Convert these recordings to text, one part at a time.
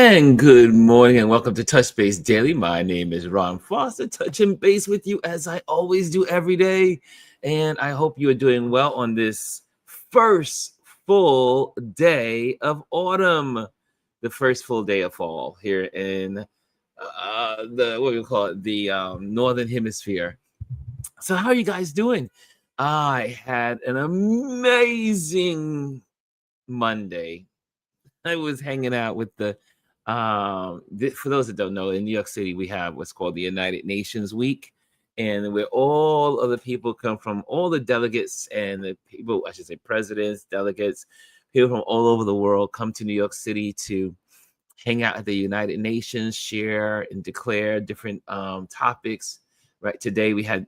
And good morning and welcome to Touch Base Daily. My name is Ron Foster, touching base with you as I always do every day. And I hope you are doing well on this first full day of autumn, the first full day of fall here in the what do you call it, the northern hemisphere. So how are you guys doing? I had an amazing Monday. I was hanging out with for those that don't know, in New York City, we have what's called the United Nations Week, and where all of the people come from, all the delegates and the people, I should say presidents, delegates, people from all over the world come to New York City to hang out at the United Nations, share and declare different topics. Right. Today we had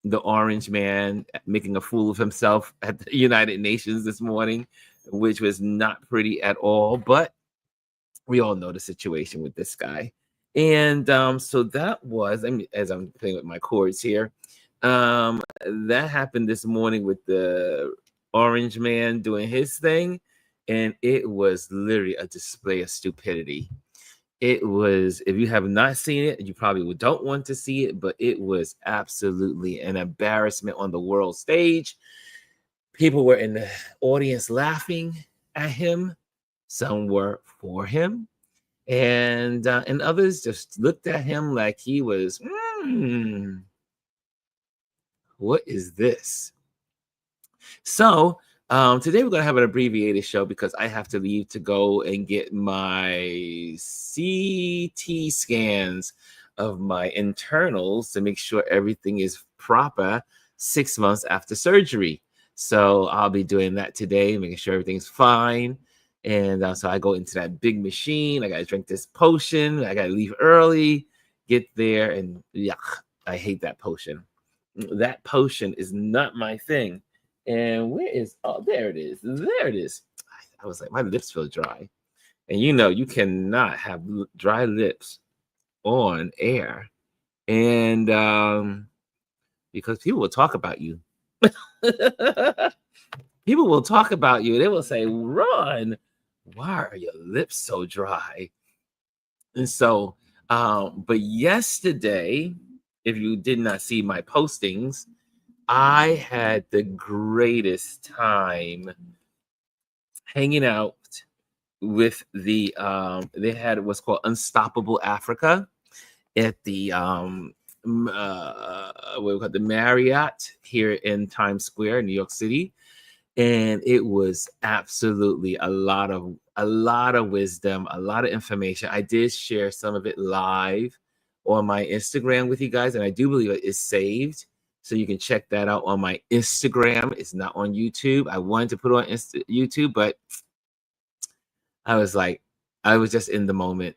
the orange man making a fool of himself at the United Nations this morning, which was not pretty at all. But we all know the situation with this guy. And so that was, I mean, as I'm playing with my chords here, that happened this morning with the orange man doing his thing. And it was literally a display of stupidity. It was, if you have not seen it, you probably don't want to see it, but it was absolutely an embarrassment on the world stage. People were in the audience laughing at him. Some were for him, and others just looked at him like he was, what is this? So today we're going to have an abbreviated show because I have to leave to go and get my CT scans of my internals to make sure everything is proper 6 months after surgery. So I'll be doing that today, making sure everything's fine. And so I go into that big machine. I got to drink this potion. I got to leave early, get there, and yuck, I hate that potion. That potion is not my thing. And where is, oh, there it is. There it is. I was like, my lips feel dry. And you cannot have dry lips on air. And because people will talk about you. People will talk about you. They will say, Ron, why are your lips so dry? And so, but yesterday, if you did not see my postings, I had the greatest time hanging out with they had what's called Unstoppable Africa at the what we call the Marriott here in Times Square, New York City. And it was absolutely a lot of wisdom, a lot of information. I did share some of it live on my Instagram with you guys, and I do believe it is saved. So you can check that out on my Instagram. It's not on YouTube. I wanted to put it on YouTube, but I was just in the moment.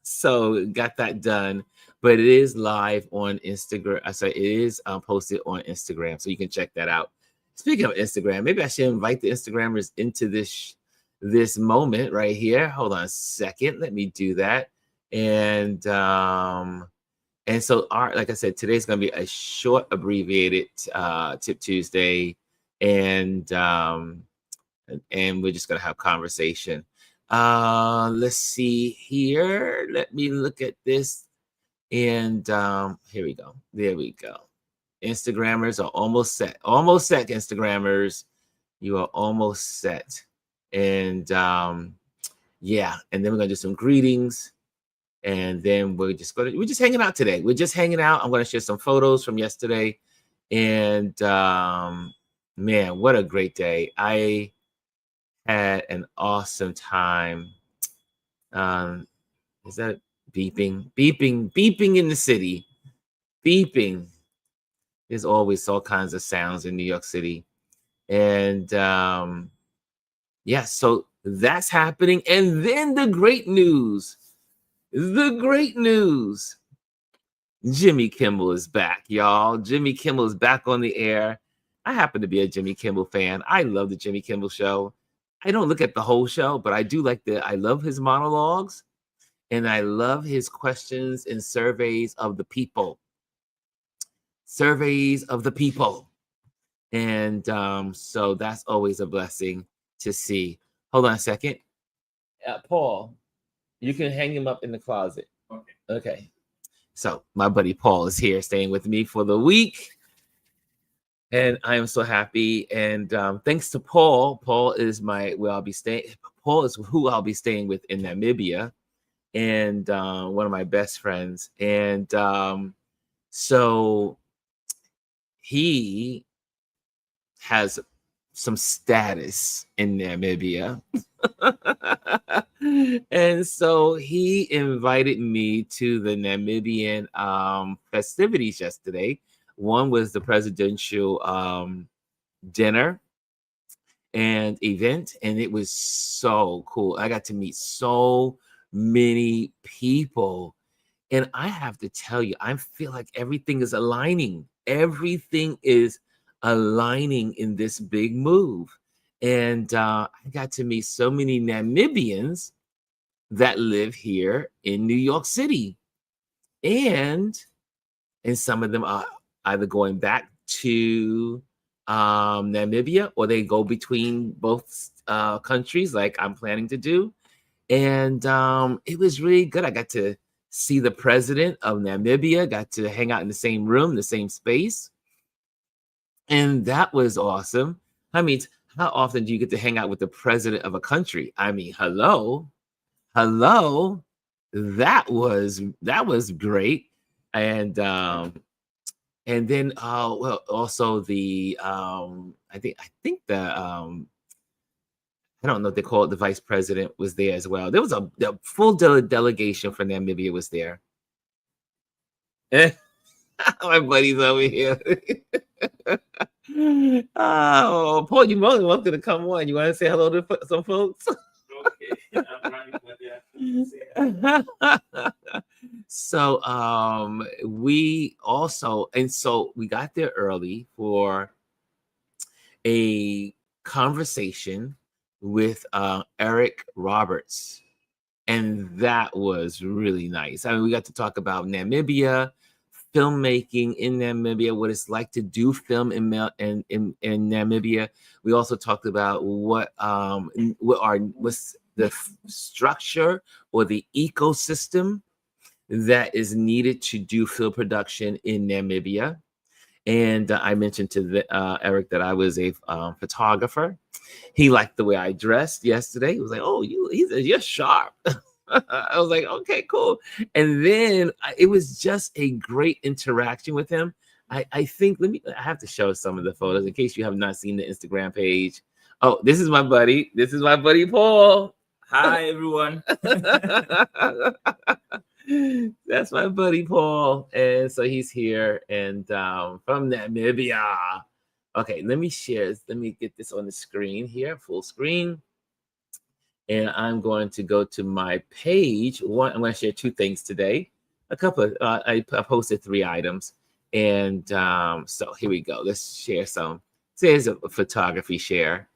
So got that done. But it is live on Instagram. It is posted on Instagram. So you can check that out. Speaking of Instagram, maybe I should invite the Instagrammers into this moment right here. Hold on a second. Let me do that. And so like I said, today's going to be a short abbreviated Tip Tuesday, and we're just going to have conversation. Let's see here. Let me look at this. And here we go. There we go. Instagrammers are almost set. Almost set, Instagrammers. You are almost set. And yeah, and then we're gonna do some greetings. And then we're just hanging out today. We're just hanging out. I'm gonna share some photos from yesterday. And man, what a great day. I had an awesome time. Is that beeping? Beeping in the city. Beeping. There's always all kinds of sounds in New York City. And yeah, so that's happening. And then the great news. Jimmy Kimmel is back, y'all. Jimmy Kimmel is back on the air. I happen to be a Jimmy Kimmel fan. I love the Jimmy Kimmel show. I don't look at the whole show, but I do I love his monologues, and I love his questions and surveys of the people. And so that's always a blessing to see. Hold on a second. Paul, You can hang him up in the closet. Okay. So my buddy Paul is here staying with me for the week. And I am so happy. And thanks to Paul. Paul is Paul is who I'll be staying with in Namibia, and one of my best friends. And so he has some status in Namibia. And so he invited me to the Namibian festivities yesterday. One was the presidential dinner and event, and it was so cool. I got to meet so many people. And I have to tell you, I feel like everything is aligning. Everything is aligning in this big move. And I got to meet so many Namibians that live here in New York City. And some of them are either going back to Namibia, or they go between both countries like I'm planning to do. And it was really good. I got to see the president of Namibia, got to hang out in the same room, the same space. And that was awesome. I mean, how often do you get to hang out with the president of a country? I mean, hello. That was great. And then well, also the I think the I don't know if they call it, the vice president was there as well. There was a full delegation from Namibia was there. My buddy's over here. Oh, Paul, you're more than welcome to come on. You want to say hello to some folks? Okay. So we also, and so we got there early for a conversation with Eric Roberts. And that was really nice. I mean, we got to talk about Namibia, filmmaking in Namibia, what it's like to do film in Namibia. We also talked about what's the structure or the ecosystem that is needed to do film production in Namibia. And I mentioned to Eric that I was a photographer. He liked the way I dressed yesterday. He was like, "Oh, you're sharp." I was like, "Okay, cool." And then it was just a great interaction with him. I think I have to show some of the photos in case you have not seen the Instagram page. Oh, this is my buddy. This is my buddy Paul. Hi, everyone. That's my buddy Paul, and so he's here and from Namibia. Okay, let me get this on the screen here, full screen, and I'm going to go to my page. One, I'm going to share two things today. A couple of I posted 3 items, and so here we go. Let's share some. There's a photography share,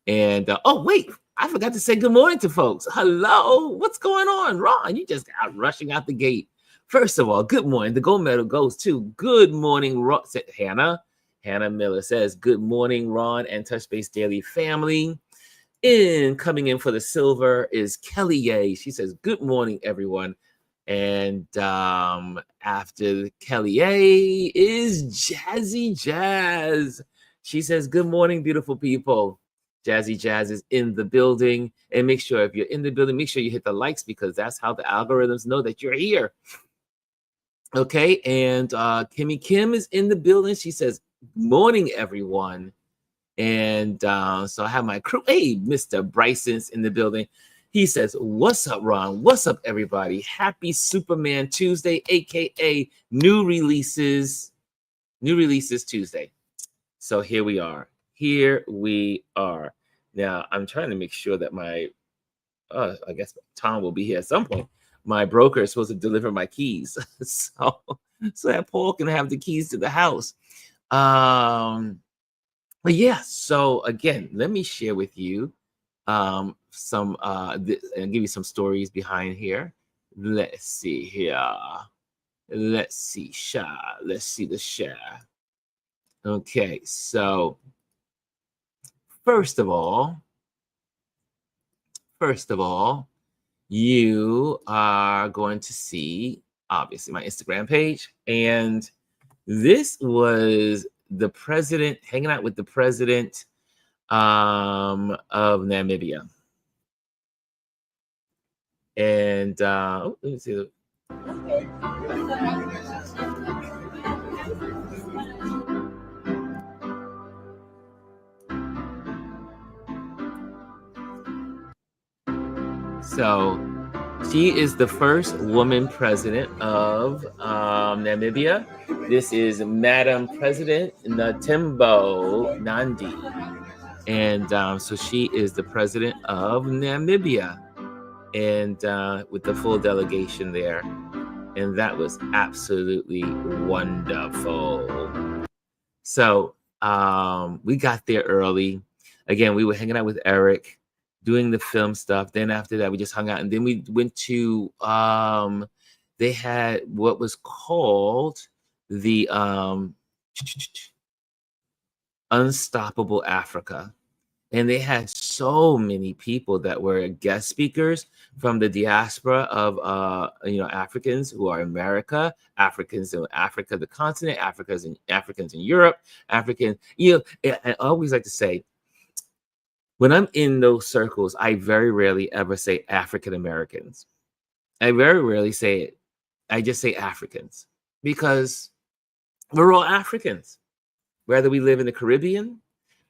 and oh wait, I forgot to say good morning to folks. Hello, what's going on, Ron? You just got rushing out the gate. First of all, good morning. The gold medal goes to good morning, Ron. Hannah. Hannah Miller says, good morning, Ron and Touch Base Daily family. Coming in for the silver is Kelly Ye. She says, good morning, everyone. And after Kelly Ye is Jazzy Jazz. She says, good morning, beautiful people. Jazzy Jazz is in the building. And make sure if you're in the building, make sure you hit the likes, because that's how the algorithms know that you're here. Okay, and Kimmy Kim is in the building. She says, morning, everyone. And so I have my crew. Hey, Mr. Bryson's in the building. He says, what's up, Ron? What's up, everybody? Happy Superman Tuesday, aka new releases Tuesday. So here we are. Now I'm trying to make sure that my I guess Tom will be here at some point. My broker is supposed to deliver my keys, so that Paul can have the keys to the house. But yeah, so again, let me share with you some and give you some stories behind here. Let's see here. Let's see the share. Okay, so first of all, you are going to see obviously my Instagram page. And this was the president hanging out with the president of Namibia. And let me see. So she is the first woman president of Namibia. This is Madam President Natembo Nandi. And so she is the president of Namibia, and with the full delegation there. And that was absolutely wonderful. So we got there early. Again, we were hanging out with Eric, doing the film stuff. Then after that, we just hung out. And then we went to, they had what was called the Unstoppable Africa. And they had so many people that were guest speakers from the diaspora of Africans who are in America, Africans in Africa, the continent, Africans in Europe, African. I always like to say, when I'm in those circles, I very rarely ever say African Americans. I very rarely say it. I just say Africans, because we're all Africans, whether we live in the Caribbean,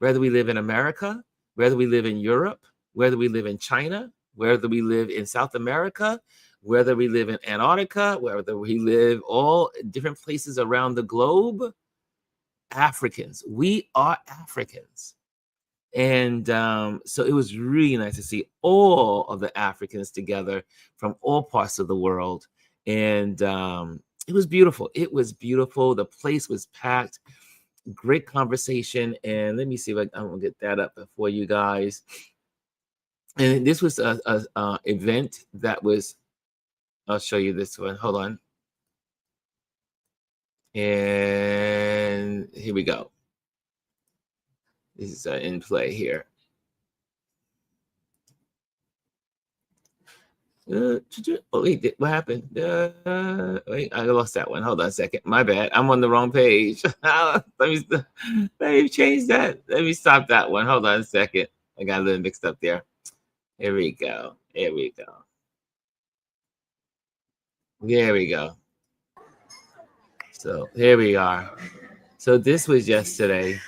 whether we live in America, whether we live in Europe, whether we live in China, whether we live in South America, whether we live in Antarctica, whether we live all different places around the globe. Africans, we are Africans. And so it was really nice to see all of the Africans together from all parts of the world. And it was beautiful. It was beautiful. The place was packed. Great conversation. And let me see if I'm gonna get that up for you guys. And this was a event that was, I'll show you this one. Hold on. And here we go. This is in play here. Oh, wait, what happened? Wait, I lost that one. Hold on a second. My bad. I'm on the wrong page. let me change that. Let me stop that one. Hold on a second. I got a little mixed up there. Here we go. Here we go. There we go. So here we are. So this was yesterday.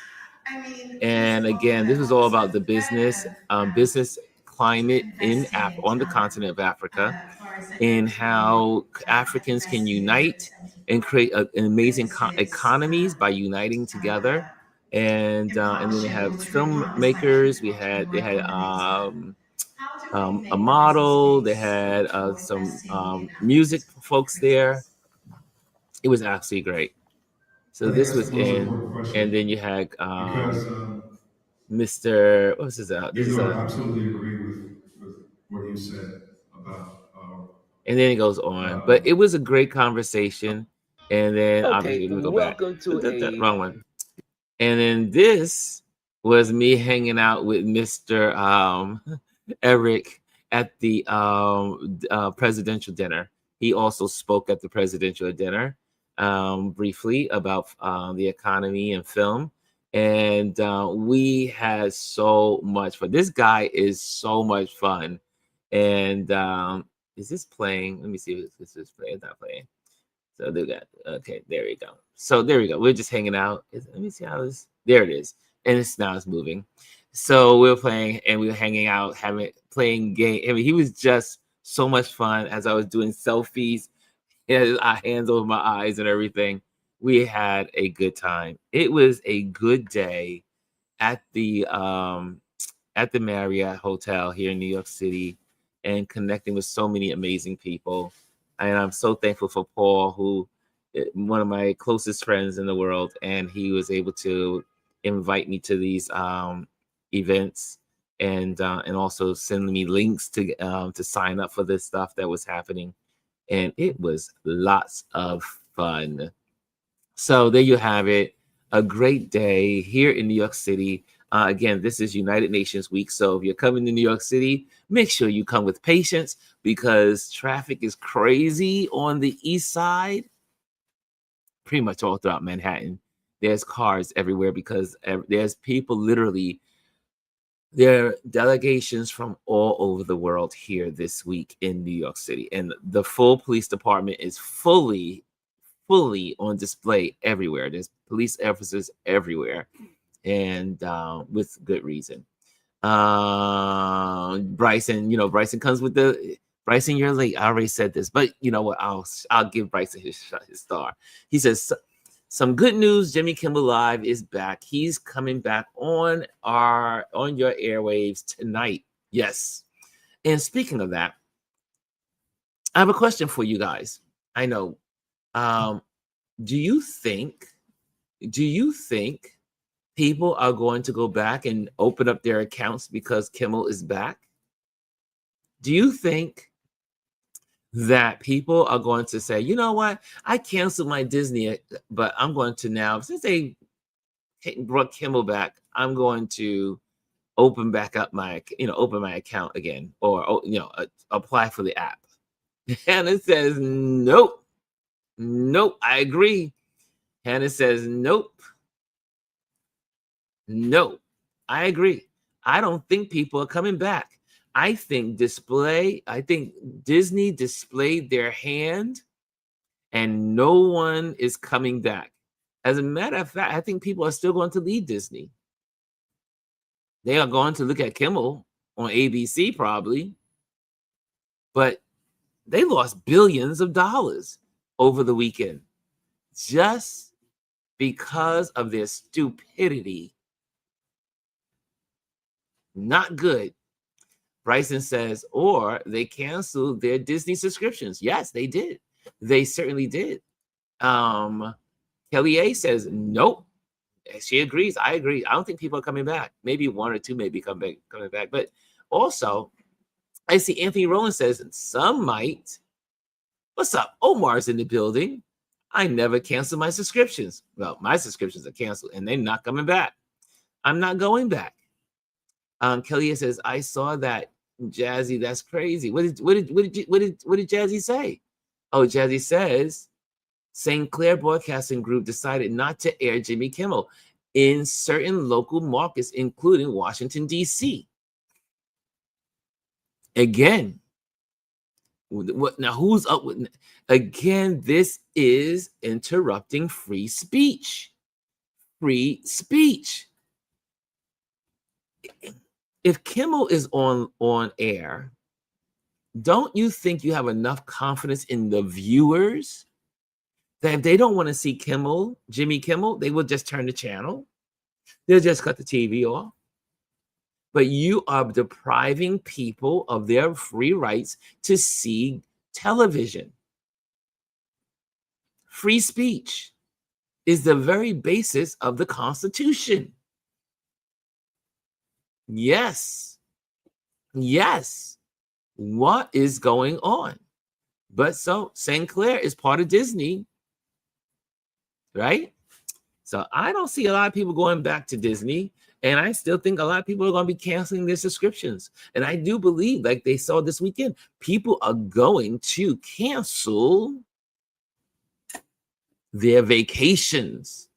And again, this was all about the business climate on the continent of Africa, and how Africans can unite and create an amazing economies by uniting together. And then they have filmmakers. They had a model. They had some music folks there. It was absolutely great. So I think this that's was the most in, important question, and then you had because Mr. What's this? This is I a, absolutely agree with what you said about and then it goes on. But it was a great conversation. And then obviously, let me go back. Welcome to a Wrong one. And then this was me hanging out with Mr. Eric at the presidential dinner. He also spoke at the presidential dinner briefly about the economy and film. And we had so much fun. This guy is so much fun. And is this playing? Let me see if this is playing. It's not playing. So do that. Okay, there we go. So there we go. We're just hanging out. Let me see how this. There it is. And now it's moving. So we were playing and we were hanging out, playing game. I mean, he was just so much fun as I was doing selfies. He had our hands over my eyes and everything. We had a good time. It was a good day at the Marriott Hotel here in New York City, and connecting with so many amazing people. And I'm so thankful for Paul, who one of my closest friends in the world, and he was able to invite me to these events, and also send me links to sign up for this stuff that was happening. And it was lots of fun. So there you have it. A great day here in New York City. Again, this is United Nations Week. So if you're coming to New York City, make sure you come with patience because traffic is crazy on the east side, pretty much all throughout Manhattan. There's cars everywhere because there's people literally, there are delegations from all over the world here this week in New York City. And the full police department is fully on display everywhere. There's police officers everywhere, and with good reason. Bryson, Bryson comes with the Bryson, you're late. I already said this, but you know what? I'll give Bryson his star. He says some good news. Jimmy Kimmel Live is back. He's coming back on your airwaves tonight. Yes. And speaking of that, I have a question for you guys. I know. Do you think people are going to go back and open up their accounts because Kimmel is back? Do you think that people are going to say, you know what, I canceled my Disney, but I'm going to now, since they brought Kimmel back, I'm going to open my account again, or apply for the app? And it says, nope, I agree. Hannah says, nope, I agree. I don't think people are coming back. I think Disney displayed their hand and no one is coming back. As a matter of fact, I think people are still going to leave Disney. They are going to look at Kimmel on ABC probably, but they lost billions of dollars over the weekend just because of their stupidity. Not good. Bryson says, or they canceled their Disney subscriptions. Yes, they did. They certainly did. Kelly A says, nope. She agrees. I agree. I don't think people are coming back. Maybe one or two may be coming back. But also, I see Anthony Rowland says, some might. What's up? Omar's in the building. I never cancel my subscriptions. Well, my subscriptions are canceled and they're not coming back. I'm not going back. Kelly says, I saw that. Jazzy, that's crazy. What did Jazzy say? Oh, Jazzy says St. Clair Broadcasting Group decided not to air Jimmy Kimmel in certain local markets, including Washington, D.C. Again, who's up with? Again, this is interrupting free speech. Free speech. If Kimmel is on air, don't you think you have enough confidence in the viewers that if they don't want to see Jimmy Kimmel, they will just turn the channel? They'll just cut the TV off. But you are depriving people of their free rights to see television. Free speech is the very basis of the Constitution. Yes. What is going on? But so St. Clair is part of Disney, right? So I don't see a lot of people going back to Disney. And I still think a lot of people are going to be canceling their subscriptions. And I do believe, like they saw this weekend, people are going to cancel their vacations.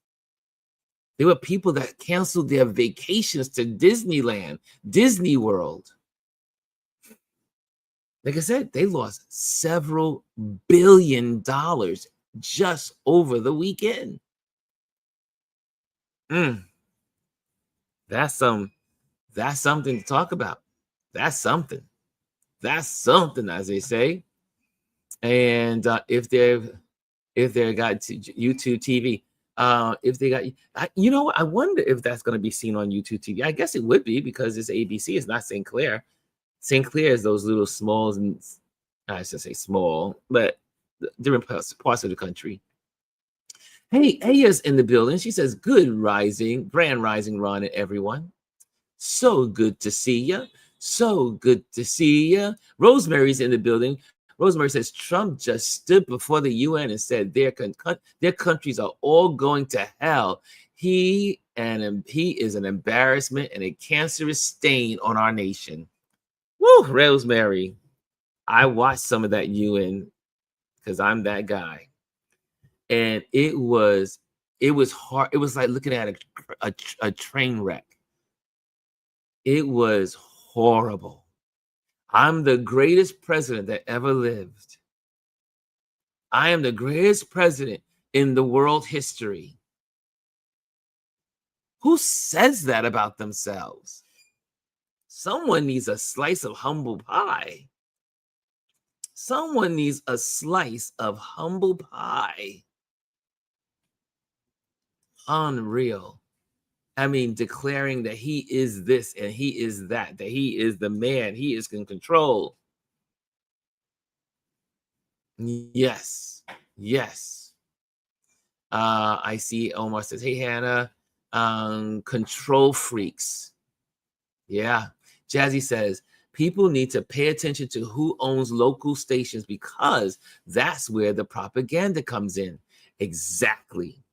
There were people that canceled their vacations to Disneyland, Disney World. Like I said, they lost several $1 billion just over the weekend. That's something to talk about. That's something, as they say. And if they got YouTube TV, if they got, I wonder if that's going to be seen on YouTube TV. I guess it would be because it's ABC. It's not St. Clair. St. Clair is those little smalls, and I should say small, but different parts of the country. Hey, Aya's in the building. She says, grand rising, Ron, and everyone. So good to see you. Rosemary's in the building. Rosemary says Trump just stood before the UN and said their countries are all going to hell. He is an embarrassment and a cancerous stain on our nation. Woo, Rosemary. I watched some of that UN because I'm that guy. And it was hard. It was like looking at a train wreck. It was horrible. I'm the greatest president that ever lived. I am the greatest president in the world history. Who says that about themselves? Someone needs a slice of humble pie. Someone needs a slice of humble pie. Unreal. I mean, declaring that he is this and he is that he is the man, he is in control. Yes, yes. I see Omar says, hey, Hannah, control freaks. Yeah. Jazzy says, people need to pay attention to who owns local stations because that's where the propaganda comes in. Exactly.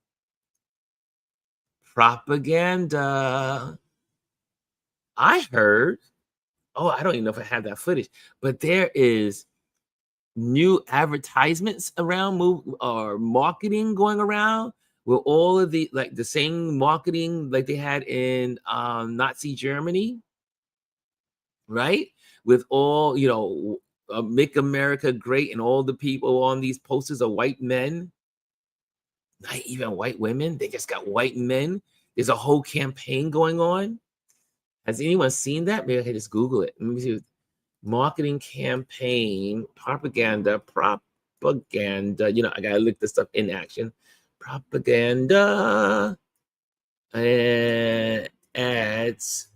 Propaganda. I heard, I don't even know if I have that footage, but there is new advertisements around or marketing going around with all of the the same marketing like they had in Nazi Germany, right? With all, make America great, and all the people on these posters are white men, not even white women. They just got white men. There's a whole campaign going on. Has anyone seen that? Maybe I can just Google it. Let me see. Marketing campaign, propaganda. I gotta look this up in action. Propaganda and ads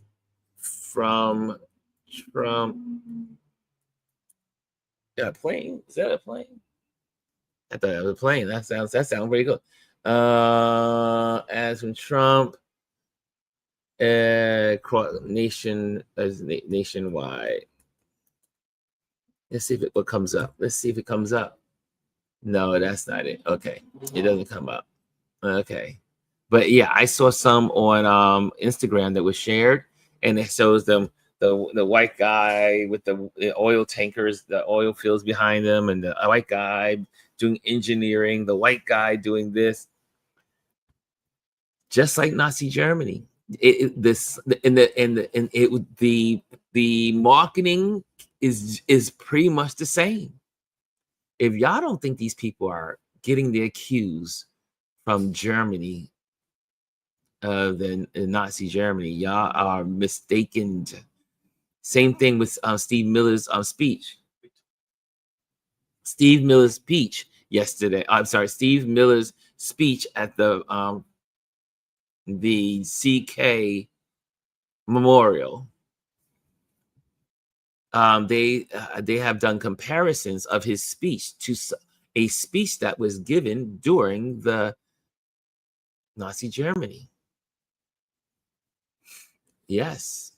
from Trump. Yeah, plane. Is that a plane? I thought it was a plane. That sounds pretty good. Ads from Trump. Nationwide. Let's see what comes up. Let's see if it comes up. No, that's not it. Okay, it doesn't come up. Okay, but yeah, I saw some on Instagram that was shared, and it shows them the white guy with the oil tankers, the oil fields behind them, and the white guy doing engineering, the white guy doing this, just like Nazi Germany. The marketing is pretty much the same. If y'all don't think these people are getting their cues from Germany, the Nazi Germany, y'all are mistaken. Same thing with Steve Miller's speech. Steve Miller's speech yesterday. I'm sorry, Steve Miller's speech at the CK Memorial. They have done comparisons of his speech to a speech that was given during the Nazi Germany. Yes.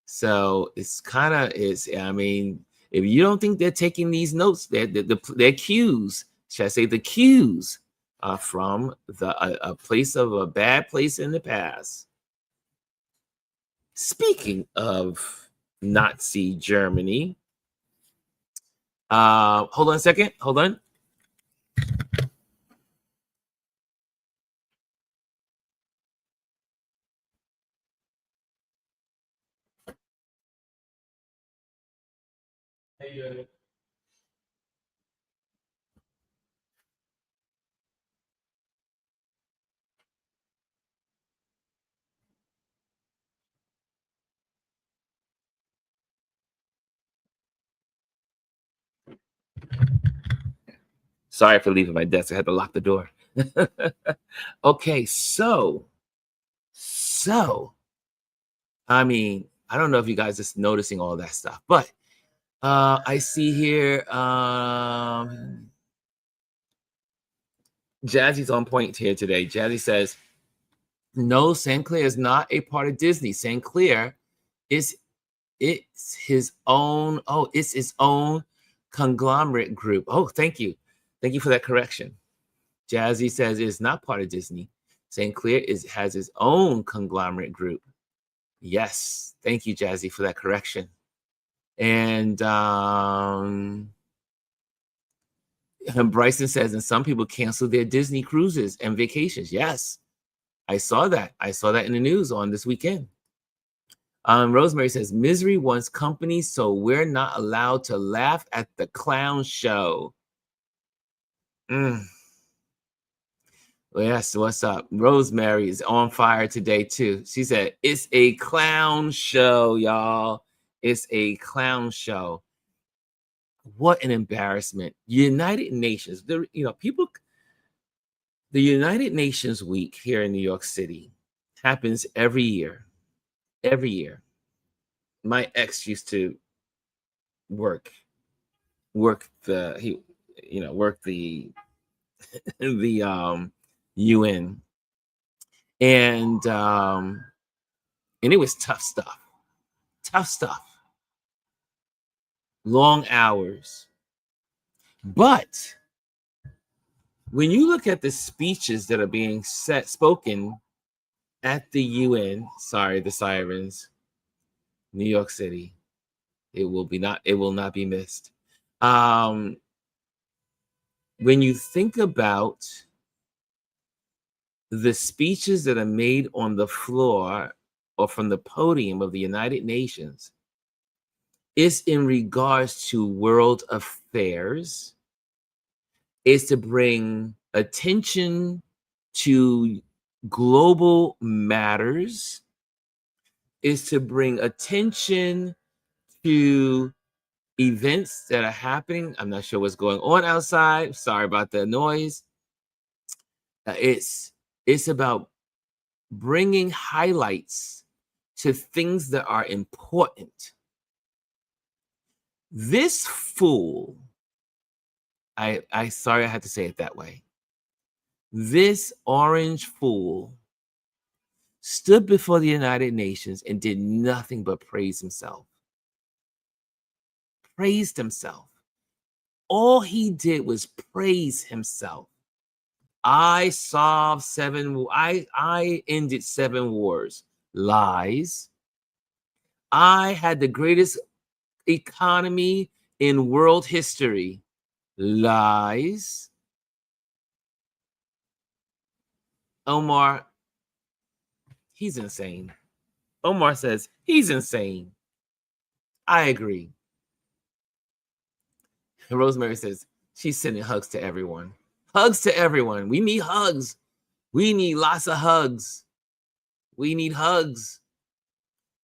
So it's I mean, if you don't think they're taking these notes, their cues, should I say the cues, are from a bad place in the past. Speaking of Nazi Germany, hold on a second. Hold on. Sorry for leaving my desk. I had to lock the door. Okay, so I mean, I don't know if you guys are noticing all that stuff, but I see here Jazzy's on point here today. Jazzy says, no, St. Clair is not a part of Disney. St. Clair is It's his own. Oh, it's its own conglomerate group. Oh, thank you. Thank you for that correction. Jazzy says it's not part of Disney. St. Clair has its own conglomerate group. Yes. Thank you, Jazzy, for that correction. And Bryson says, and some people cancel their Disney cruises and vacations. Yes, I saw that. I saw that in the news on this weekend. Rosemary says, misery wants company, so we're not allowed to laugh at the clown show. Well, yes, what's up? Rosemary is on fire today, too. She said, it's a clown show, y'all. It's a clown show. What an embarrassment. United Nations, the United Nations Week here in New York City happens every year. Every year. My ex used to work the the UN, and it was tough stuff, long hours. But when you look at the speeches that are being spoken at the UN, sorry, the sirens, New York City, it will not be missed. When you think about the speeches that are made on the floor or from the podium of the United Nations, it's in regards to world affairs. It's to bring attention to global matters. It's to bring attention to events that are happening. I'm not sure what's going on outside. Sorry about the noise. It's about bringing highlights to things that are important. This fool, I sorry I had to say it that way. This orange fool stood before the United Nations and did nothing but praise himself. Praised himself. All he did was praise himself. I ended 7 wars. Lies. I had the greatest economy in world history. Lies. Omar, he's insane. Omar says he's insane. I agree. And Rosemary says she's sending hugs to everyone. Hugs to everyone. We need hugs. We need lots of hugs. We need hugs.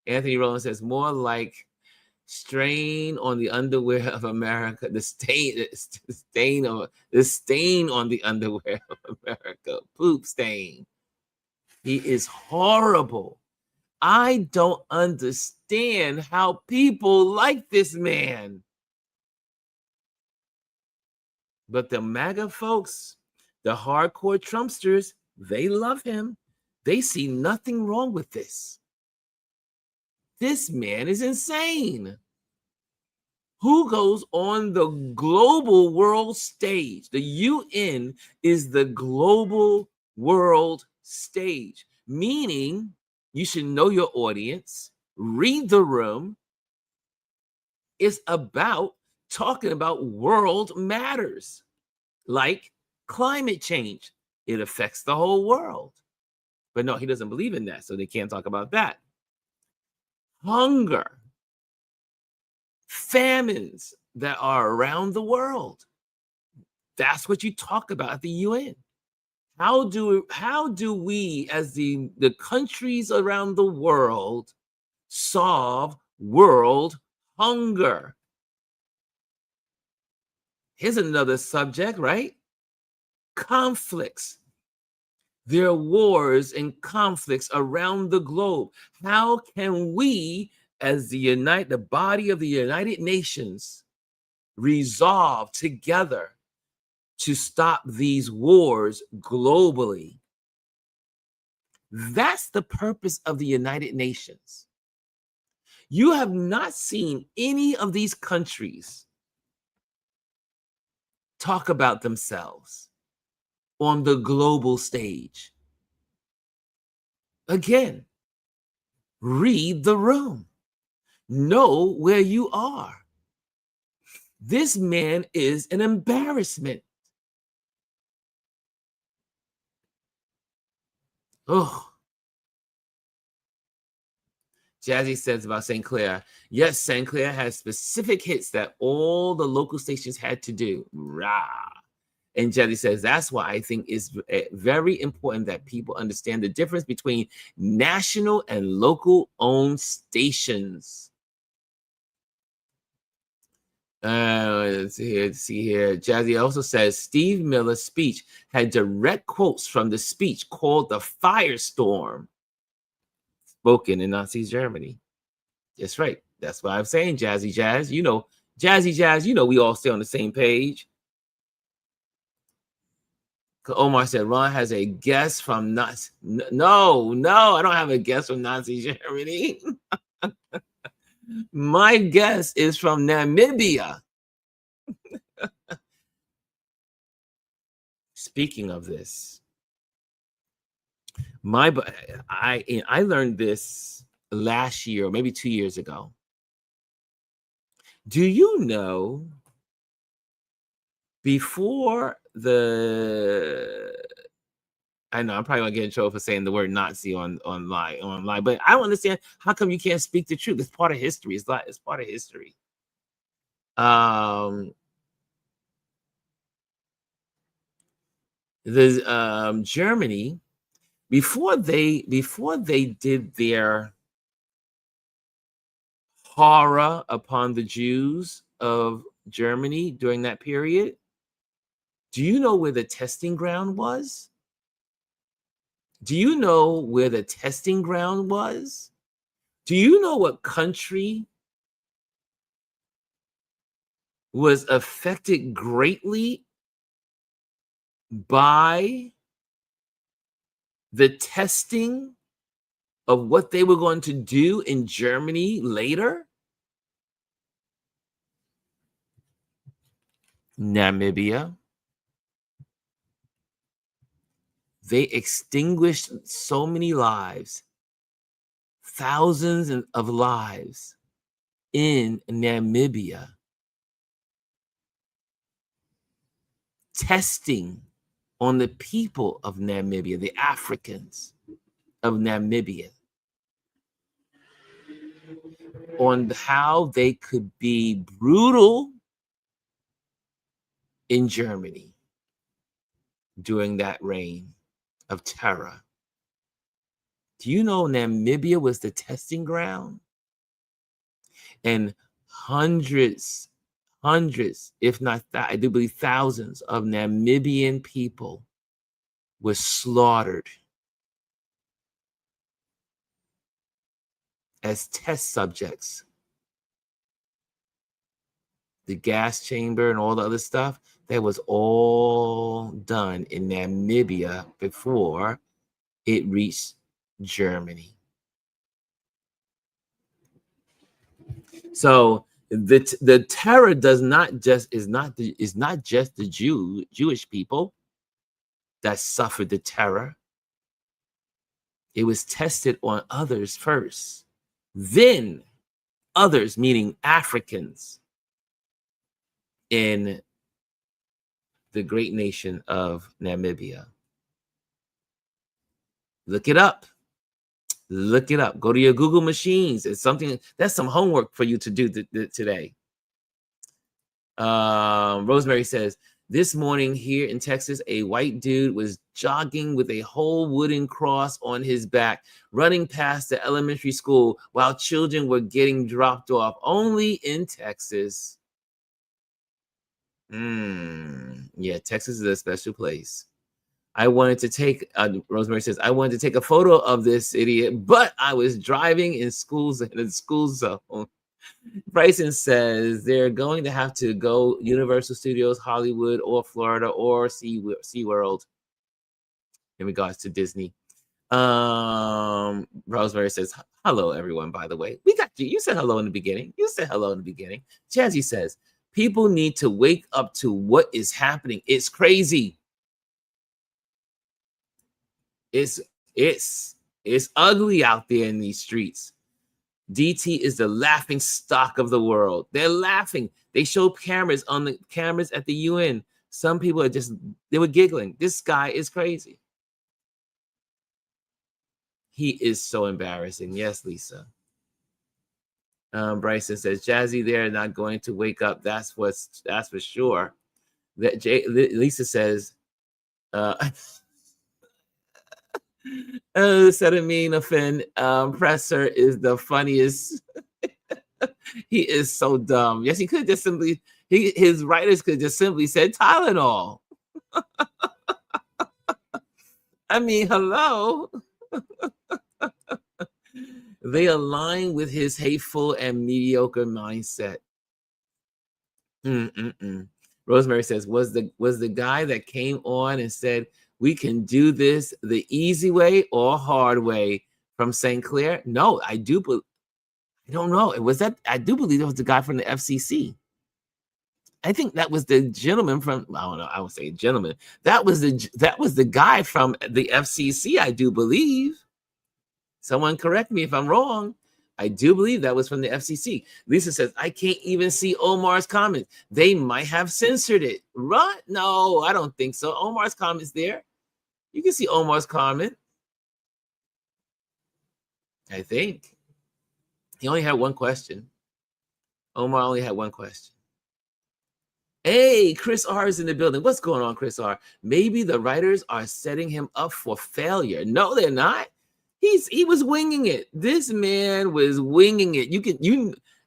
Anthony Rowland says more like strain on the underwear of America. The stain on the underwear of America. Poop stain. He is horrible. I don't understand how people like this man. But the MAGA folks, the hardcore Trumpsters, they love him. They see nothing wrong with this. This man is insane. Who goes on the global world stage? The UN is the global world stage, meaning you should know your audience, read the room. It's about talking about world matters like climate change. It affects the whole world. But no, he doesn't believe in that, so they can't talk about that. Hunger, famines that are around the world. That's what you talk about at the UN. How do we as the countries around the world solve world hunger? Here's another subject, right? Conflicts. There are wars and conflicts around the globe. How can we, as the body of the United Nations, resolve together to stop these wars globally? That's the purpose of the United Nations. You have not seen any of these countries talk about themselves on the global stage. Again, read the room. Know where you are. This man is an embarrassment. Oh. Jazzy says about St. Clair. Yes, St. Clair has specific hits that all the local stations had to do. Rah. And Jazzy says, that's why I think it's very important that people understand the difference between national and local owned stations. Let's see here. Jazzy also says Steve Miller's speech had direct quotes from the speech called The Firestorm, spoken in Nazi Germany. That's right. That's why I'm saying Jazzy Jazz. You know, Jazzy Jazz, you know, we all stay on the same page. Omar said, Ron has a guest from Nazi. No, I don't have a guest from Nazi Germany. My guest is from Namibia. Speaking of this, I learned this last year or maybe 2 years ago. Do you know before I know I'm probably gonna get in trouble for saying the word Nazi online, but I don't understand how come you can't speak the truth. It's part of history. It's part of history. Germany, before they did their horror upon the Jews of Germany during that period, do you know where the testing ground was? Do you know where the testing ground was? Do you know what country was affected greatly by the testing of what they were going to do in Germany later? Namibia. They extinguished so many lives, thousands of lives in Namibia. Testing on the people of Namibia, the Africans of Namibia, on how they could be brutal in Germany during that reign of terror. Do you know Namibia was the testing ground? And hundreds, if not, I do believe thousands of Namibian people were slaughtered as test subjects. The gas chamber and all the other stuff, that was all done in Namibia before it reached Germany. So the terror is not just the Jewish people that suffered the terror. It was tested on others first, then others, meaning Africans, in the great nation of Namibia. Look it up. Look it up. Go to your Google machines. It's something that's some homework for you to do today. Rosemary says, this morning here in Texas, a white dude was jogging with a whole wooden cross on his back, running past the elementary school while children were getting dropped off. Only in Texas. Yeah, Texas is a special place. I wanted to take, Rosemary says, I wanted to take a photo of this idiot, but I was driving in the school zone. Bryson says they're going to have to go Universal Studios, Hollywood, or Florida, or SeaWorld in regards to Disney. Rosemary says, hello, everyone, by the way. We got you. You said hello in the beginning. Jazzy says, people need to wake up to what is happening. It's crazy. It's it's ugly out there in these streets. DT is the laughing stock of the world. They're laughing. They show cameras on the cameras at the UN. Some people are they were giggling. This guy is crazy. He is so embarrassing. Yes, Lisa. Bryson says, Jazzy, they're not going to wake up. That's for sure. Lisa says, Acetaminophen Presser is the funniest. He is so dumb. Yes, he could just simply, his writers could just simply said Tylenol. I mean, hello. They align with his hateful and mediocre mindset. Rosemary says, was the guy that came on and said, we can do this the easy way or hard way from St. Clair? No, I don't know. It was that, I do believe it was the guy from the FCC. I think that was the gentleman from, I don't know, I would say gentleman. That was the guy from the FCC, I do believe. Someone correct me if I'm wrong. I do believe that was from the FCC. Lisa says, I can't even see Omar's comments. They might have censored it. Right? No, I don't think so. Omar's comment's there. You can see Omar's comment. I think. He only had one question. Omar only had one question. Hey, Chris R is in the building. What's going on, Chris R? Maybe the writers are setting him up for failure. No, they're not. He was winging it. This man was winging it.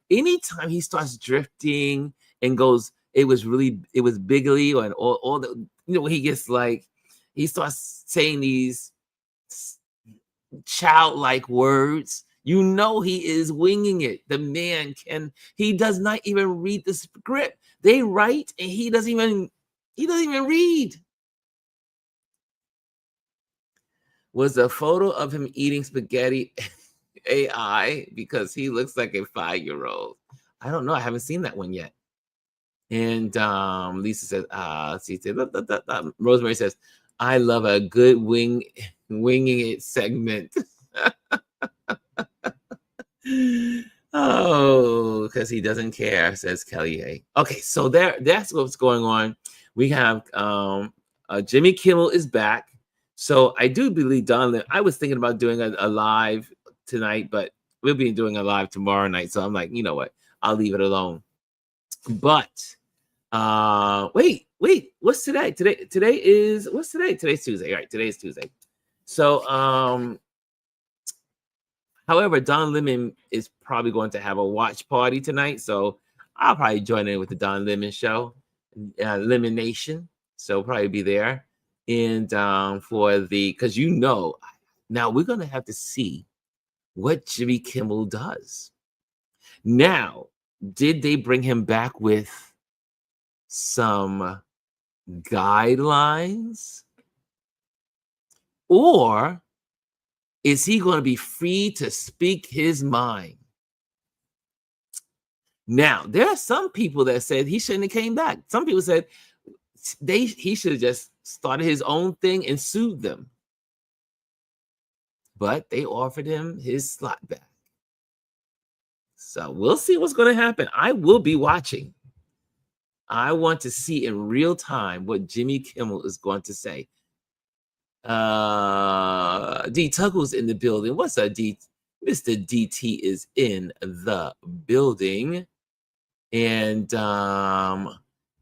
Anytime he starts drifting and goes, it was bigly, and all the, he gets like, he starts saying these childlike words. He is winging it. The man he does not even read the script. They write and he doesn't even read. Was a photo of him eating spaghetti AI because he looks like a 5-year-old? I don't know. I haven't seen that one yet. And Lisa says, Rosemary says, I love a good winging it segment. Oh, because he doesn't care, says Kelly A. Okay, so that's what's going on. We have Jimmy Kimmel is back. So I do believe I was thinking about doing a live tonight, but we'll be doing a live tomorrow night. So I'm like, you know what? I'll leave it alone. But wait, what's today? What's today? Today's Tuesday. All right, today's Tuesday. So however, Don Lemon is probably going to have a watch party tonight. So I'll probably join in with the Don Lemon show, Lemon Nation. So probably be there. And because now we're going to have to see what Jimmy Kimmel does. Now, did they bring him back with some guidelines? Or is he going to be free to speak his mind? Now, there are some people that said he shouldn't have came back. Some people said he should have just started his own thing and sued them. But they offered him his slot back. So we'll see what's going to happen. I will be watching. I want to see in real time what Jimmy Kimmel is going to say. D Tuggle's in the building. What's up, D? Mr. DT is in the building. And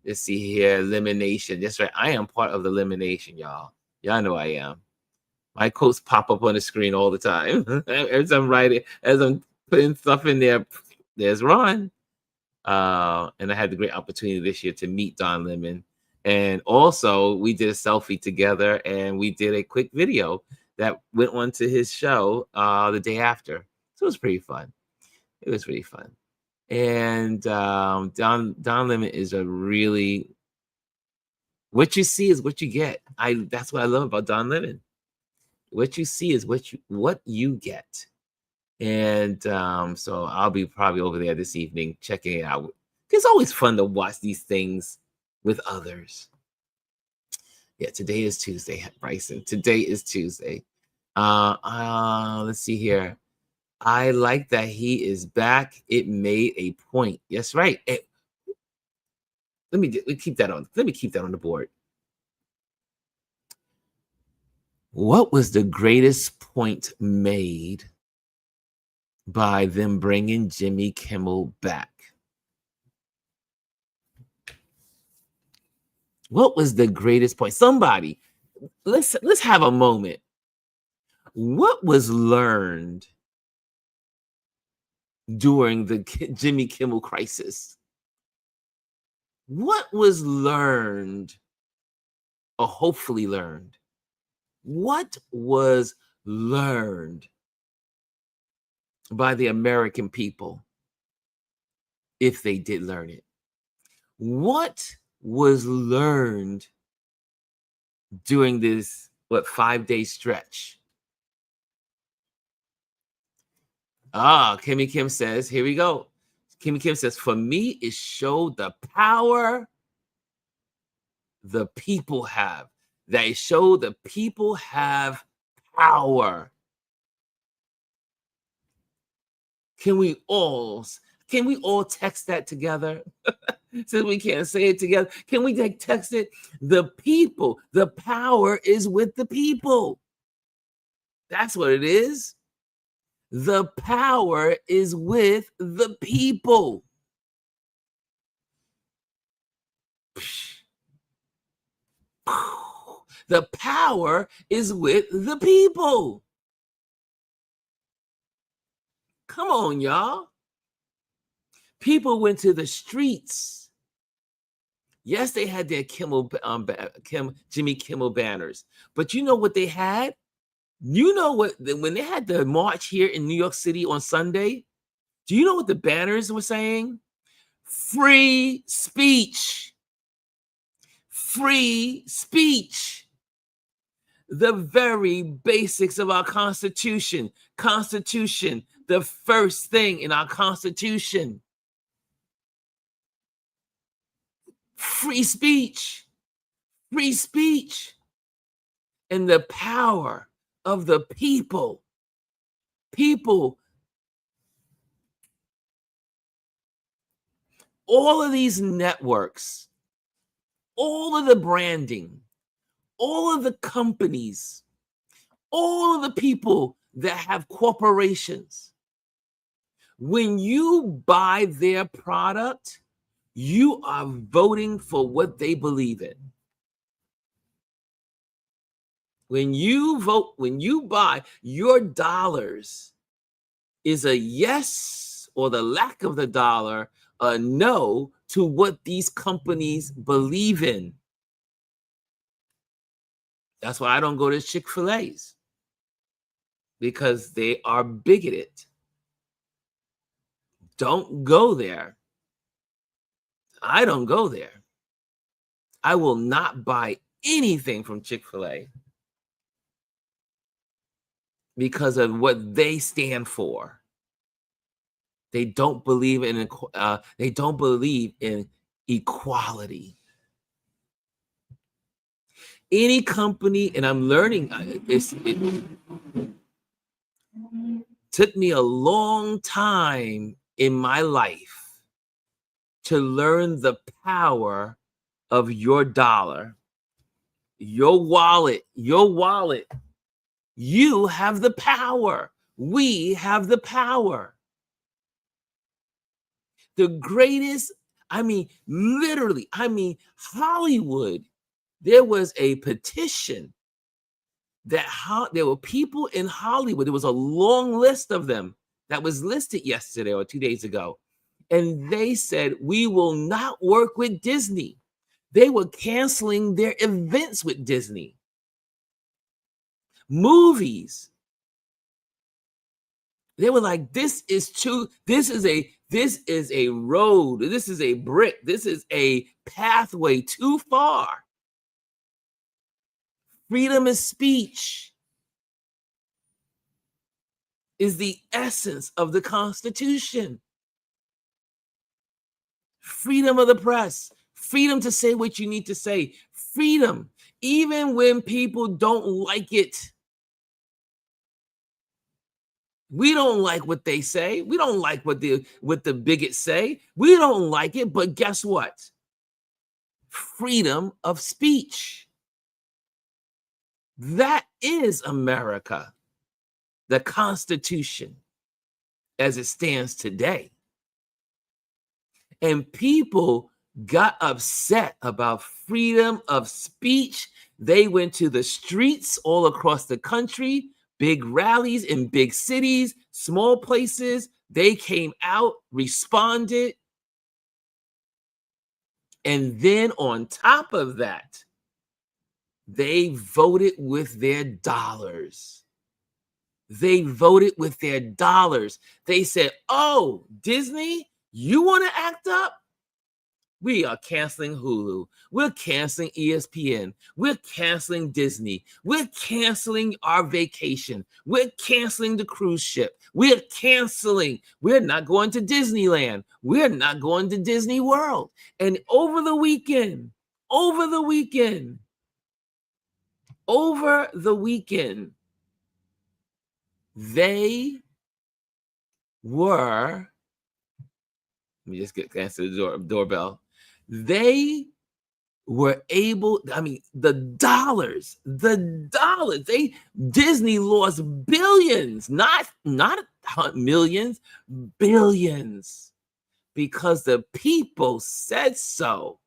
let's see here. Elimination. That's right. I am part of the elimination, y'all. Y'all know I am. My quotes pop up on the screen all the time. As I'm putting stuff in there, there's Ron. And I had the great opportunity this year to meet Don Lemon. And also, we did a selfie together, and we did a quick video that went on to his show the day after. So it was pretty fun. It was really fun. And Don Lemon is a really, what you see is what you get. That's what I love about Don Lemon. What you see is what you get. And so I'll be probably over there this evening checking it out. It's always fun to watch these things with others. Yeah, today is Tuesday, Bryson. Today is Tuesday. Let's see here. I like that he is back. It made a point. Yes, right. Let me keep that on. Let me keep that on the board. What was the greatest point made by them bringing Jimmy Kimmel back? What was the greatest point? Somebody, let's have a moment. What was learned during the Jimmy Kimmel crisis? What was learned, or hopefully learned? What was learned by the American people, if they did learn it? What was learned during this, 5-day stretch? Kimmy Kim says, here we go. Kimmy Kim says, for me, it showed the power the people have. That it showed the people have power. Can we all text that together? Since we can't say it together, can we text it? The people, the power is with the people. That's what it is. The power is with the people. The power is with the people. Come on, y'all. People went to the streets. Yes, they had their Jimmy Kimmel banners, but you know what they had? You know what? When they had the march here in New York City on Sunday, do you know what the banners were saying? Free speech. Free speech. The very basics of our Constitution. Constitution, the first thing in our Constitution. Free speech. Free speech. And the power of the people. People. All of these networks, all of the branding, all of the companies, all of the people that have corporations, when you buy their product, you are voting for what they believe in. When you vote, when you buy, your dollars is a yes, or the lack of the dollar, a no to what these companies believe in. That's why I don't go to Chick-fil-A's, because they are bigoted. Don't go there. I don't go there. I will not buy anything from Chick-fil-A because of what they stand for. They don't believe in equality. Any company, and I'm learning, it took me a long time in my life to learn the power of your dollar, your wallet. You have the power. We have the power. The greatest, literally, Hollywood, there was a petition that there were people in Hollywood. There was a long list of them that was listed yesterday or 2 days ago. And they said, we will not work with Disney. They were canceling their events with Disney. Movies. They were like, this is a road. This is a brick. This is a pathway too far. Freedom of speech. is the essence of the Constitution. Freedom of the press, freedom to say what you need to say, freedom, even when people don't like it. We don't like what they say. We don't like what the bigots say. We don't like it, but guess what? Freedom of speech. That is America, the Constitution as it stands today. And people got upset about freedom of speech. They went to the streets all across the country, big rallies in big cities, small places. They came out, responded. And then on top of that, they voted with their dollars. They voted with their dollars. They said, oh, Disney, you want to act up? We are canceling Hulu. We're canceling ESPN. We're canceling Disney. We're canceling our vacation. We're canceling the cruise ship. We're canceling. We're not going to Disneyland. We're not going to Disney World. And over the weekend, they were, let me just answer the doorbell. They were able, I mean, the dollars, Disney lost billions, not millions, billions, because the people said so.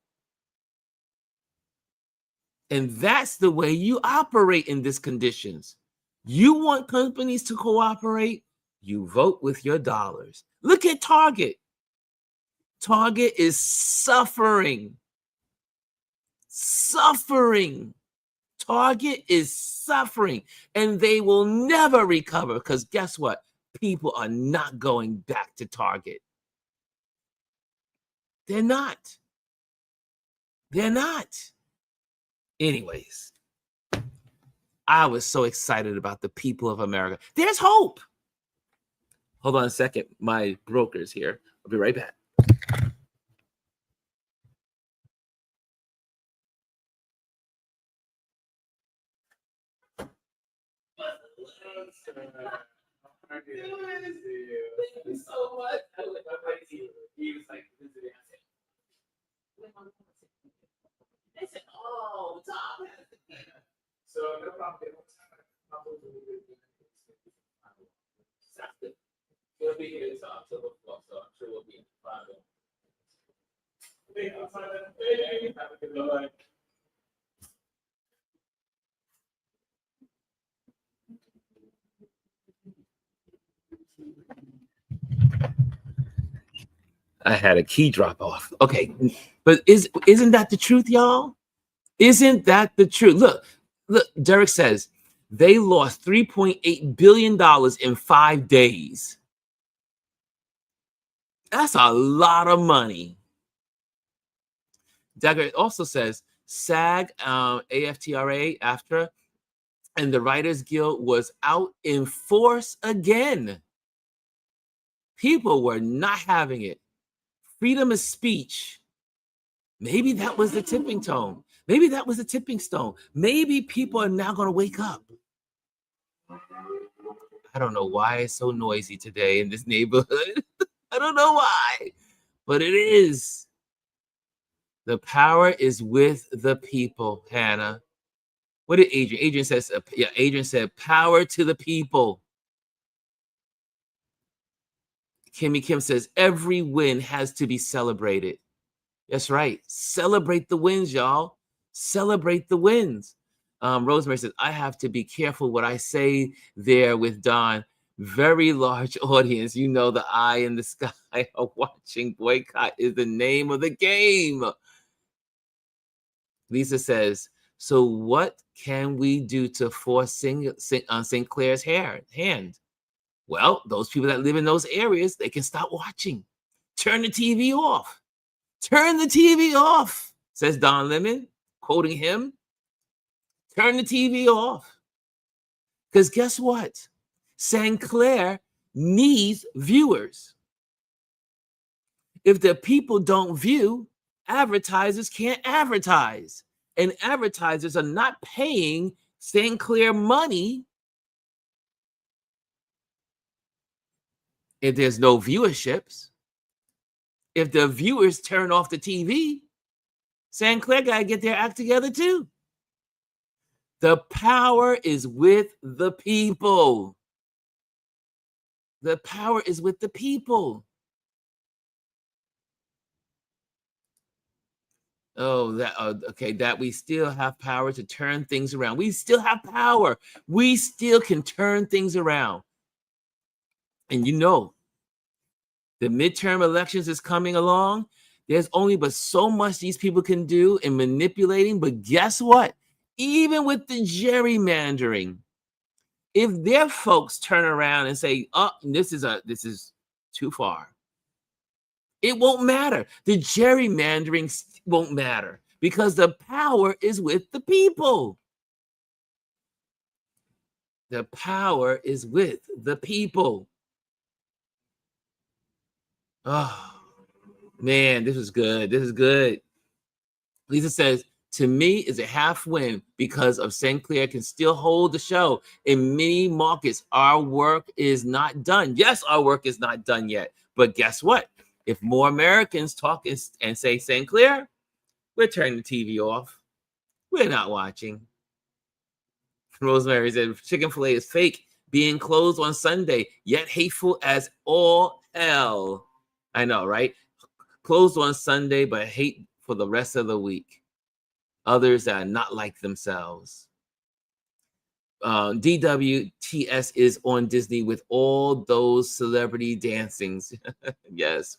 And that's the way you operate in these conditions. You want companies to cooperate, you vote with your dollars. Look at Target. Target is suffering. Target is suffering, and they will never recover, because guess what? People are not going back to Target. They're not. Anyways, I was so excited about the people of America. There's hope. Hold on a second. My broker's here. I'll be right back. Thank you so much. He was like, they said, oh, Tom has the key. So no problem. He'll be here to talk to the floor, so I'm sure we'll be in the private. Have a good night. I had a key drop off. Okay, but isn't that the truth, y'all? Isn't that the truth? Look, Derek says they lost $3.8 billion in 5 days. That's a lot of money. Derek also says SAG, AFTRA, AFTRA, and the Writers Guild was out in force again. People were not having it. Freedom of speech. Maybe that was the tipping tone. Maybe that was the tipping stone. Maybe people are now going to wake up. I don't know why it's so noisy today in this neighborhood. I don't know why, but it is. The power is with the people, Hannah. What did Adrian? Adrian says, Adrian said, power to the people. Kimmy Kim says, every win has to be celebrated. That's right. Celebrate the wins, y'all. Celebrate the wins. Rosemary says, I have to be careful what I say there with Don. Very large audience. You know, the eye in the sky are watching. Boycott is the name of the game. Lisa says, so what can we do to force St. Clair's hand? Well, those people that live in those areas, they can stop watching. Turn the TV off. Turn the TV off, says Don Lemon, quoting him. Turn the TV off. Because guess what? St. Clair needs viewers. If the people don't view, advertisers can't advertise. And advertisers are not paying St. Clair money if there's no viewerships. If the viewers turn off the TV, St. Clair got to get their act together too. The power is with the people. The power is with the people. Oh, that we still have power to turn things around. We still have power. We still can turn things around. And you know, the midterm elections is coming along. There's only but so much these people can do in manipulating. But guess what? Even with the gerrymandering, if their folks turn around and say, "Oh, this is too far," it won't matter. The gerrymandering won't matter because the power is with the people. The power is with the people. Oh, man, this is good. This is good. Lisa says, to me, is a half win because of St. Clair can still hold the show. In many markets, our work is not done. Yes, our work is not done yet. But guess what? If more Americans talk and say St. Clair, we're turning the TV off. We're not watching. Rosemary said, Chick-fil-A is fake, being closed on Sunday, yet hateful as all hell. I know, right? Closed on Sunday, but hate for the rest of the week. Others that are not like themselves. DWTS is on Disney with all those celebrity dancings. Yes,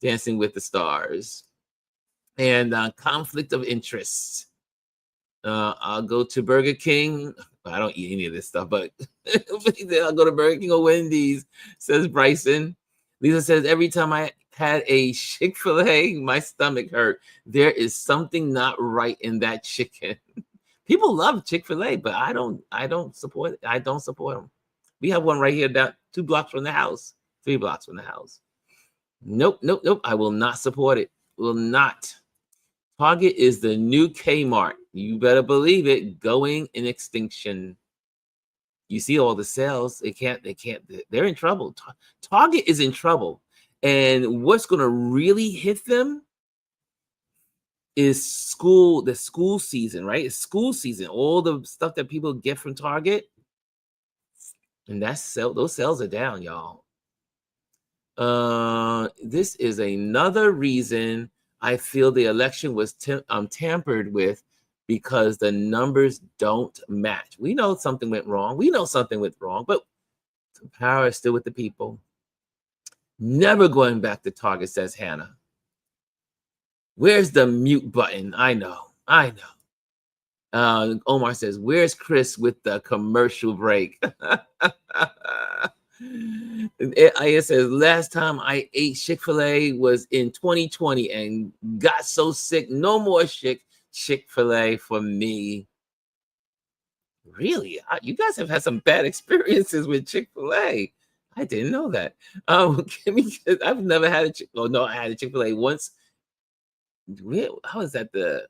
Dancing with the Stars. And conflict of interest. I'll go to Burger King. I don't eat any of this stuff, but I'll go to Burger King or Wendy's, says Bryson. Lisa says, every time I had a Chick-fil-A, my stomach hurt. There is something not right in that chicken. People love Chick-fil-A, but I don't support it. I don't support them. We have one right here down 2 blocks from the house, 3 blocks from the house. Nope. I will not support it. Will not. Target is the new Kmart. You better believe it, going in extinction. You see all the sales. They're in trouble. Target is in trouble. And what's going to really hit them is the school season, right? It's school season. All the stuff that people get from Target. And those sales are down, y'all. This is another reason I feel the election was tampered with, because the numbers don't match. We know something went wrong. But the power is still with the people. Never going back to Target, says Hannah. Where's the mute button? I know. Omar says, where's Chris with the commercial break? It says, last time I ate Chick-fil-A was in 2020 and got so sick. No more Chick-fil-A for me. Really? You guys have had some bad experiences with Chick-fil-A. I didn't know that. I've never had I had a Chick-fil-A once. How is that?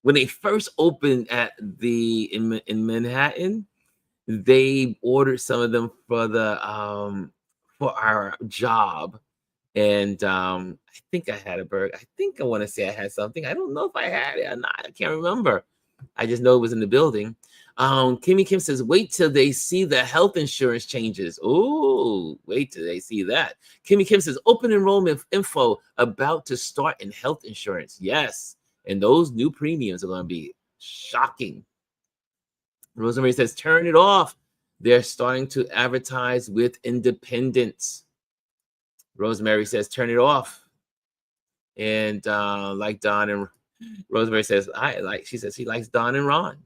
When they first opened in Manhattan, they ordered some of them for our job, and I think I had a burger. I think I want to say I had something. I don't know if I had it or not. I can't remember. I just know it was in the building. Kimmy Kim says, wait till they see the health insurance changes. Oh, wait till they see that. Kimmy Kim says, open enrollment info about to start in health insurance. Yes, and those new premiums are going to be shocking. Rosemary says, turn it off. They're starting to advertise with independents. Rosemary says, turn it off. And like Don and Rosemary says, she says he likes Don and Ron.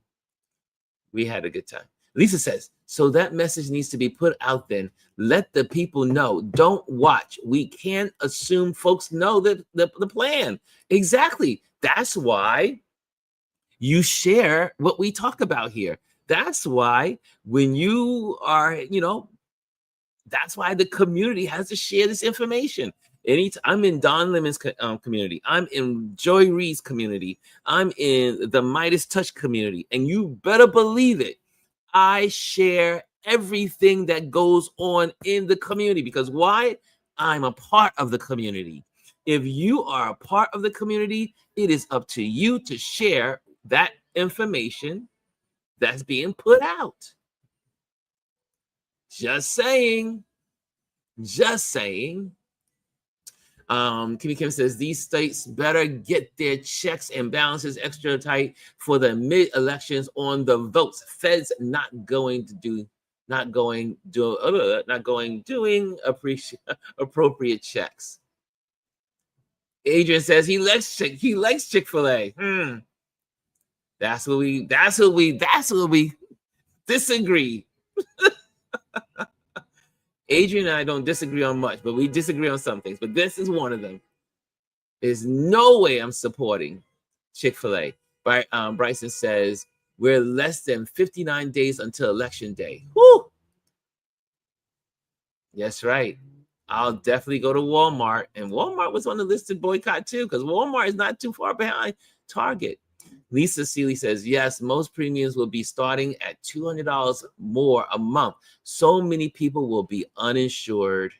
We had a good time. Lisa says, so that message needs to be put out then. Let the people know. Don't watch. We can't assume folks know the plan. Exactly. That's why you share what we talk about here. That's why when you are, that's why the community has to share this information. I'm in Don Lemon's community. I'm in Joy Reed's community. I'm in the Midas Touch community. And you better believe it, I share everything that goes on in the community. Because why? I'm a part of the community. If you are a part of the community, it is up to you to share that information that's being put out. Just saying. Just saying. Kimmy Kim says these states better get their checks and balances extra tight for the mid-elections on the votes. Feds not going doing appropriate checks. Adrian says he likes Chick-fil-A. That's what we disagree. Adrian and I don't disagree on much, but we disagree on some things. But this is one of them. There's no way I'm supporting Chick-fil-A. Bryson says, we're less than 59 days until Election Day. Woo! That's right. I'll definitely go to Walmart. And Walmart was on the list to boycott too, because Walmart is not too far behind Target. Lisa Seeley says, yes, most premiums will be starting at $200 more a month. So many people will be uninsured.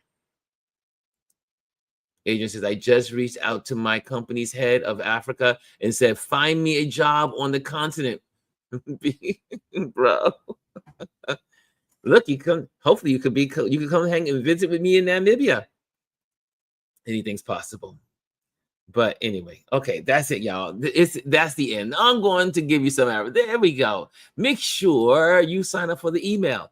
Agent says, I just reached out to my company's head of Africa and said, find me a job on the continent. Bro. Look, hopefully you can come hang and visit with me in Namibia. Anything's possible. But anyway, okay, that's it, y'all. That's the end. I'm going to give you some error. There we go. Make sure you sign up for the email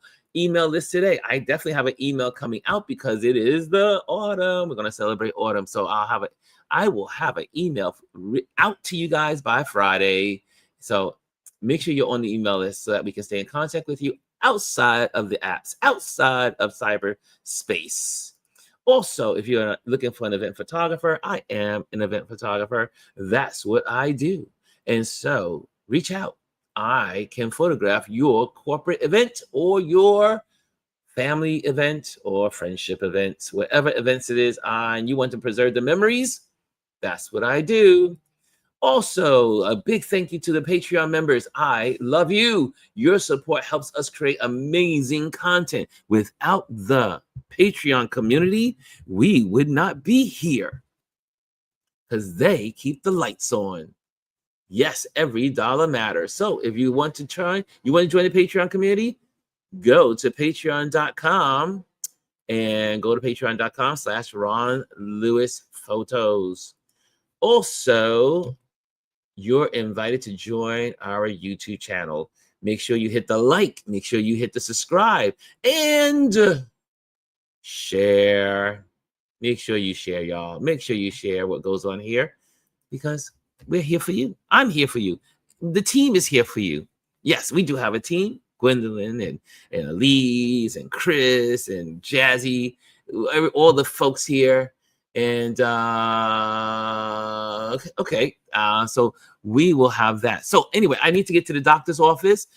list today. I definitely have an email coming out because it is the autumn. We're going to celebrate autumn. So I will have an email out to you guys by Friday. So make sure you're on the email list so that we can stay in contact with you outside of the apps, outside of cyberspace. Also, if you're looking for an event photographer, I am an event photographer. That's what I do. And so reach out. I can photograph your corporate event or your family event or friendship event, whatever events it is, and you want to preserve the memories. That's what I do. Also, a big thank you to the Patreon members. I love you. Your support helps us create amazing content. Without the Patreon community, we would not be here because they keep the lights on. Yes, every dollar matters. So if you want to join the Patreon community, go to patreon.com and go to patreon.com/Ron Lewis Photos. Also, you're invited to join our YouTube channel. Make sure you hit the like, make sure you hit the subscribe, and share. Make sure you share, y'all. Make sure you share what goes on here because we're here for you. I'm here for you. The team is here for you. Yes, we do have a team. Gwendolyn and Elise and Chris and Jazzy, all the folks here. And okay, so we will have that. So anyway, I need to get to the doctor's office.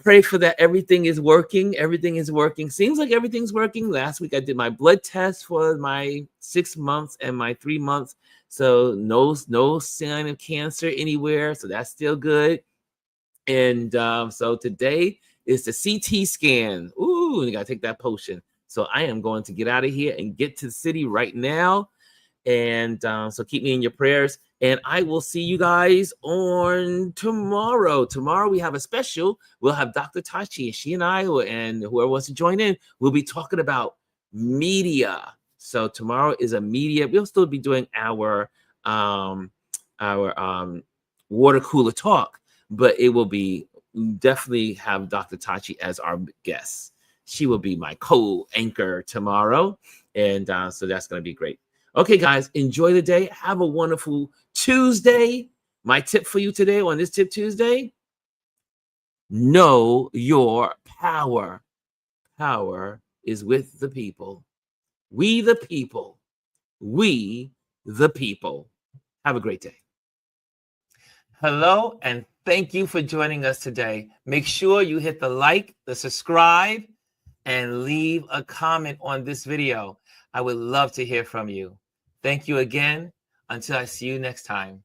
Pray for that. Everything is working. Everything is working. Seems like everything's working. Last week I did my blood test for my 6 months and my 3 months. So no sign of cancer anywhere. So that's still good. And so today is the CT scan. Ooh, you gotta take that potion. So I am going to get out of here and get to the city right now. And so keep me in your prayers. And I will see you guys on tomorrow. Tomorrow we have a special. We'll have Dr. Tachi, and she and I, and whoever wants to join in, we'll be talking about media. So tomorrow is a media. We'll still be doing our water cooler talk, but it will be definitely have Dr. Tachi as our guest. She will be my co-anchor tomorrow. And so that's going to be great. Okay, guys, enjoy the day. Have a wonderful Tuesday. My tip for you today on this Tip Tuesday, know your power. Power is with the people. We the people. We the people. Have a great day. Hello, and thank you for joining us today. Make sure you hit the like, the subscribe, and leave a comment on this video. I would love to hear from you. Thank you again. Until I see you next time.